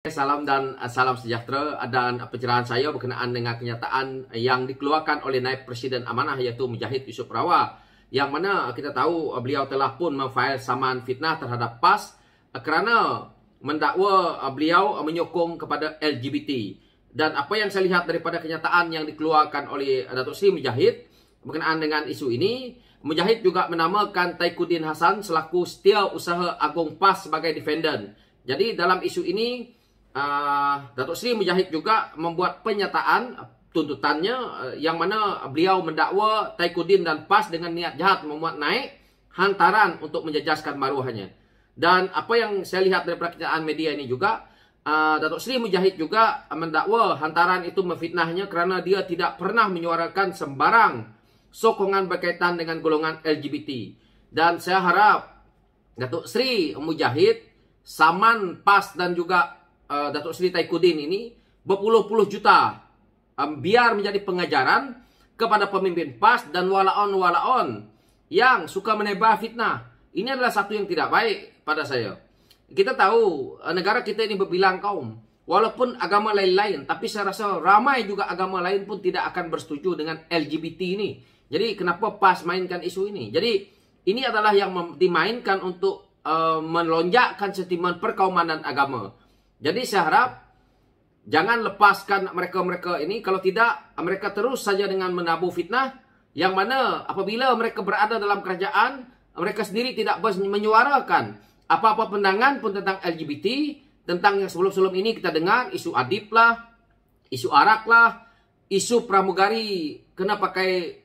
Salam dan salam sejahtera dan pencerahan saya berkenaan dengan kenyataan yang dikeluarkan oleh Naib Presiden Amanah iaitu Mujahid Yusof Rawah, yang mana kita tahu beliau telah pun memfail saman fitnah terhadap PAS kerana mendakwa beliau menyokong kepada LGBT. Dan apa yang saya lihat daripada kenyataan yang dikeluarkan oleh Datuk Seri Mujahid berkenaan dengan isu ini, Mujahid juga menamakan Taiquddin Hassan selaku Setiausaha Agung PAS sebagai defendant. Jadi dalam isu ini Datuk Seri Mujahid juga membuat pernyataan tuntutannya yang mana beliau mendakwa Taiquddin dan PAS dengan niat jahat memuat naik hantaran untuk menjejaskan maruahnya. Dan apa yang saya lihat dari pernyataan media ini juga, Datuk Seri Mujahid juga mendakwa hantaran itu memfitnahnya kerana dia tidak pernah menyuarakan sembarang sokongan berkaitan dengan golongan LGBT. Dan saya harap Datuk Seri Mujahid, saman PAS dan juga Datuk Seri Taiquddin ini berpuluh-puluh juta biar menjadi pengajaran kepada pemimpin PAS dan walaon-walaon yang suka menebar fitnah. Ini adalah satu yang tidak baik pada saya. Kita tahu negara kita ini berbilang kaum, walaupun agama lain-lain, tapi saya rasa ramai juga agama lain pun tidak akan bersetuju dengan LGBT ini. Jadi kenapa PAS mainkan isu ini? Jadi ini adalah yang dimainkan untuk melonjakkan sentimen perkauman dan agama. Jadi saya harap jangan lepaskan mereka-mereka ini. Kalau tidak, mereka terus saja dengan menabuh fitnah, yang mana apabila mereka berada dalam kerajaan, mereka sendiri tidak menyuarakan apa-apa pandangan pun tentang LGBT, tentang yang sebelum-sebelum ini kita dengar isu adib lah, isu arak lah, isu pramugari kena pakai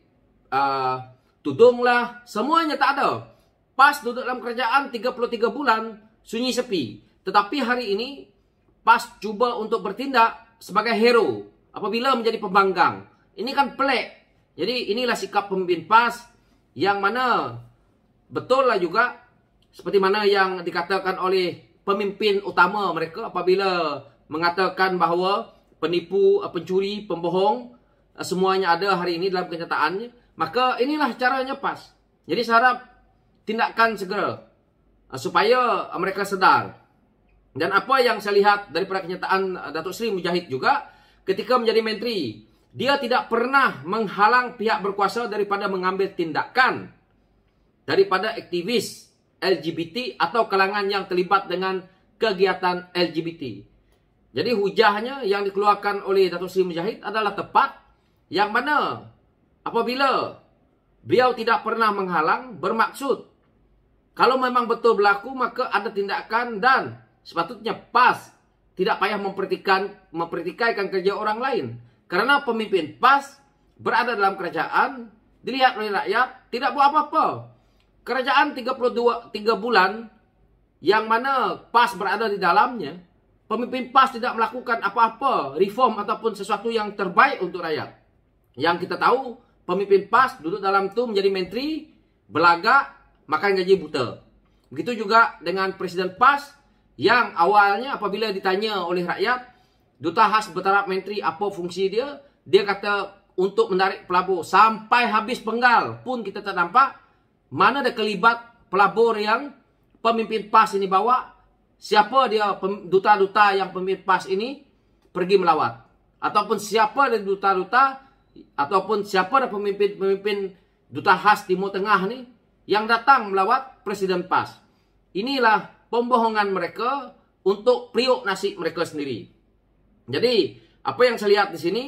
tudung lah, semuanya tak ada. PAS duduk dalam kerajaan 33 bulan sunyi sepi. Tetapi hari ini PAS cuba untuk bertindak sebagai hero apabila menjadi pembangkang. Ini kan pelik. Jadi inilah sikap pemimpin PAS yang mana betul lah juga seperti mana yang dikatakan oleh pemimpin utama mereka apabila mengatakan bahawa penipu, pencuri, pembohong semuanya ada hari ini dalam kenyataannya. Maka inilah caranya PAS. Jadi saya harap tindakan segera supaya mereka sedar. Dan apa yang saya lihat daripada kenyataan Datuk Seri Mujahid juga, ketika menjadi menteri, dia tidak pernah menghalang pihak berkuasa daripada mengambil tindakan daripada aktivis LGBT atau kalangan yang terlibat dengan kegiatan LGBT. Jadi hujahnya yang dikeluarkan oleh Datuk Seri Mujahid adalah tepat, yang mana apabila beliau tidak pernah menghalang, bermaksud kalau memang betul berlaku maka ada tindakan dan sepatutnya PAS tidak payah mempertikaikan kerja orang lain. Karena pemimpin PAS berada dalam kerajaan, dilihat oleh rakyat, tidak buat apa-apa. Kerajaan 3 bulan yang mana PAS berada di dalamnya, pemimpin PAS tidak melakukan apa-apa reform ataupun sesuatu yang terbaik untuk rakyat. Yang kita tahu, pemimpin PAS duduk dalam tu menjadi menteri, belagak, makan gaji buta. Begitu juga dengan Presiden PAS yang awalnya apabila ditanya oleh rakyat, Duta Khas bertaraf menteri apa fungsi dia, dia kata untuk menarik pelabur. Sampai habis penggal pun kita tak nampak mana ada kelibat pelabur yang pemimpin PAS ini bawa. Siapa dia duta-duta yang pemimpin PAS ini pergi melawat. Ataupun siapa dari duta-duta, ataupun siapa dari pemimpin Duta Khas Timur Tengah ni yang datang melawat Presiden PAS. Inilah pembohongan mereka untuk periuk nasi mereka sendiri. Jadi, apa yang saya lihat di sini,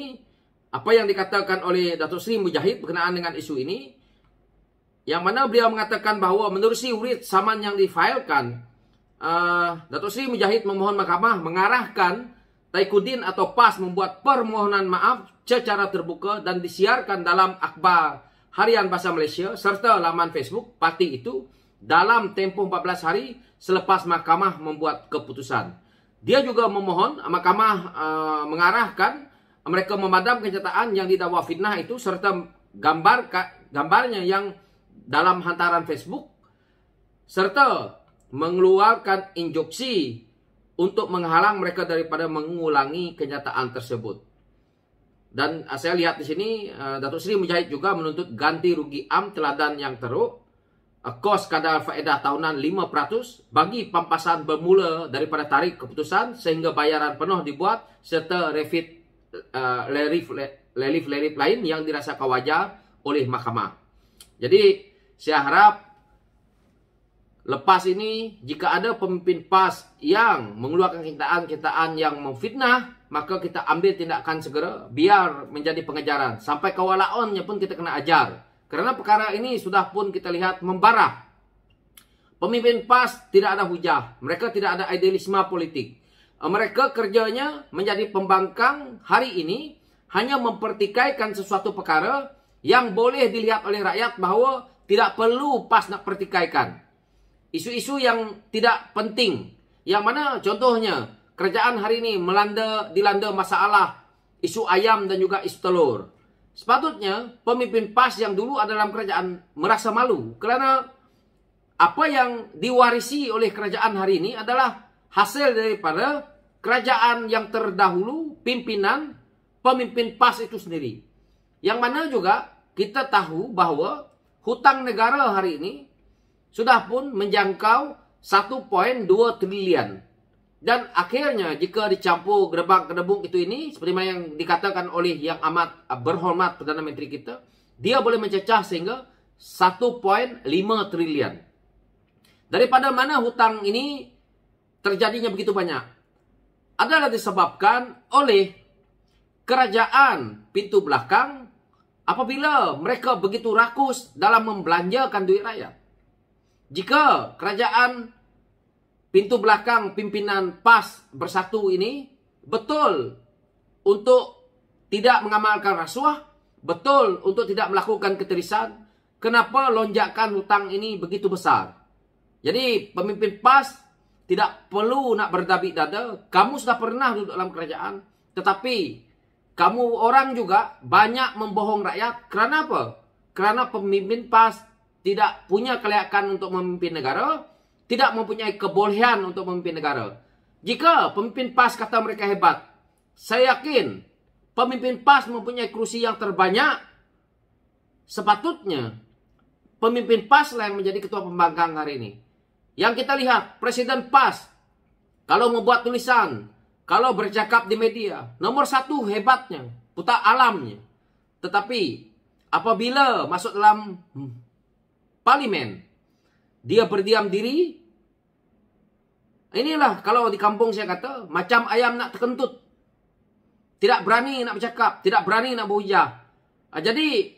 apa yang dikatakan oleh Datuk Seri Mujahid berkenaan dengan isu ini, yang mana beliau mengatakan bahawa menerusi urit saman yang difailkan, Datuk Seri Mujahid memohon mahkamah mengarahkan Taiquddin atau PAS membuat permohonan maaf secara terbuka dan disiarkan dalam akhbar Harian Bahasa Malaysia serta laman Facebook parti itu dalam tempoh 14 hari selepas mahkamah membuat keputusan. Dia juga memohon mahkamah mengarahkan mereka memadam kenyataan yang didakwa fitnah itu serta gambarnya yang dalam hantaran Facebook serta mengeluarkan instruksi untuk menghalang mereka daripada mengulangi kenyataan tersebut. Dan saya lihat di sini Datuk Seri Mujahid juga menuntut ganti rugi am teladan yang teruk kos kadar faedah tahunan 5% bagi pampasan bermula daripada tarikh keputusan sehingga bayaran penuh dibuat serta relief lain yang dirasakan wajar oleh mahkamah. Jadi saya harap lepas ini jika ada pemimpin PAS yang mengeluarkan kenyataan yang memfitnah, maka kita ambil tindakan segera biar menjadi pengejaran. Sampai ke walaonnya pun kita kena ajar. Kerana perkara ini sudah pun kita lihat membara. Pemimpin PAS tidak ada hujah. Mereka tidak ada idealisme politik. Mereka kerjanya menjadi pembangkang hari ini hanya mempertikaikan sesuatu perkara yang boleh dilihat oleh rakyat bahawa tidak perlu PAS nak pertikaikan. Isu-isu yang tidak penting. Yang mana contohnya kerajaan hari ini dilanda masalah isu ayam dan juga isu telur. Sepatutnya pemimpin PAS yang dulu ada dalam kerajaan merasa malu kerana apa yang diwarisi oleh kerajaan hari ini adalah hasil daripada kerajaan yang terdahulu, pimpinan pemimpin PAS itu sendiri. Yang mana juga kita tahu bahawa hutang negara hari ini sudah pun menjangkau 1.2 trilion. Dan akhirnya jika dicampur gedebak-gedebuk itu ini, seperti mana yang dikatakan oleh yang amat berhormat Perdana Menteri kita, dia boleh mencecah sehingga 1.5 trilion. Daripada mana hutang ini terjadinya begitu banyak? Adalah disebabkan oleh kerajaan pintu belakang apabila mereka begitu rakus dalam membelanjakan duit rakyat. Jika kerajaan pintu belakang pimpinan PAS Bersatu ini betul untuk tidak mengamalkan rasuah, betul untuk tidak melakukan ketirisan, kenapa lonjakan hutang ini begitu besar? Jadi pemimpin PAS tidak perlu nak berdabik dada. Kamu sudah pernah duduk dalam kerajaan, tetapi kamu orang juga banyak membohong rakyat. Kerana apa? Kerana pemimpin PAS tidak punya kelayakan untuk memimpin negara, tidak mempunyai kebolehan untuk memimpin negara. Jika pemimpin PAS kata mereka hebat, saya yakin pemimpin PAS mempunyai kerusi yang terbanyak. Sepatutnya pemimpin PAS lah yang menjadi ketua pembangkang hari ini. Yang kita lihat, Presiden PAS kalau membuat tulisan, kalau bercakap di media, nomor satu hebatnya, putar alamnya. Tetapi apabila masuk dalam parlimen, dia berdiam diri. Inilah kalau di kampung saya kata, macam ayam nak terkentut. Tidak berani nak bercakap, tidak berani nak berhujah. Jadi,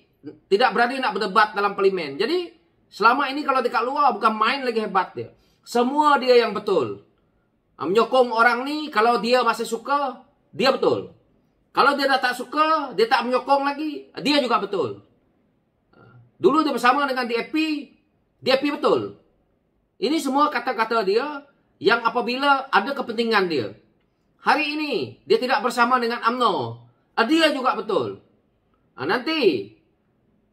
tidak berani nak berdebat dalam parlimen. Jadi, selama ini kalau dekat luar bukan main lagi hebat dia. Semua dia yang betul. Menyokong orang ni, kalau dia masih suka, dia betul. Kalau dia dah tak suka, dia tak menyokong lagi, dia juga betul. Dulu dia bersama dengan DAP betul. Ini semua kata-kata dia yang apabila ada kepentingan dia. Hari ini, dia tidak bersama dengan UMNO. Dia juga betul. Nanti,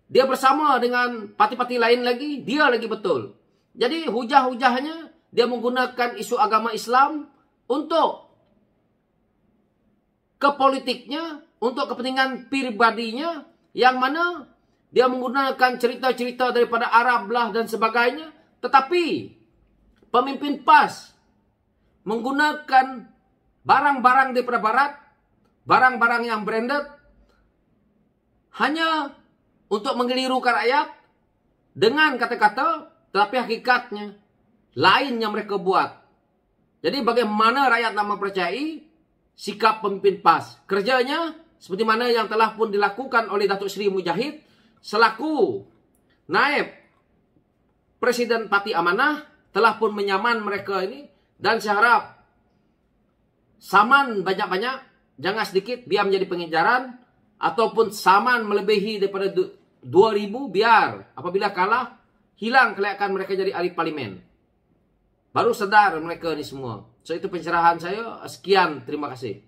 dia bersama dengan parti-parti lain lagi, dia lagi betul. Jadi, hujah-hujahnya, dia menggunakan isu agama Islam untuk kepolitiknya, untuk kepentingan pribadinya, yang mana dia menggunakan cerita-cerita daripada Arab lah dan sebagainya. Tetapi pemimpin PAS menggunakan barang-barang daripada barat, barang-barang yang branded, hanya untuk mengelirukan rakyat dengan kata-kata, tetapi hakikatnya lain yang mereka buat. Jadi bagaimana rakyat nak mempercayai sikap pemimpin PAS? Kerjanya seperti mana yang telah pun dilakukan oleh Datuk Seri Mujahid selaku naib Presiden Parti Amanah, telah pun menyaman mereka ini. Dan saya harap saman banyak-banyak, jangan sedikit, biar menjadi pengejaran. Ataupun saman melebihi daripada 2,000, biar apabila kalah, hilang kelayakan mereka jadi ahli parlimen. Baru sedar mereka ni semua. So itu pencerahan saya. Sekian, terima kasih.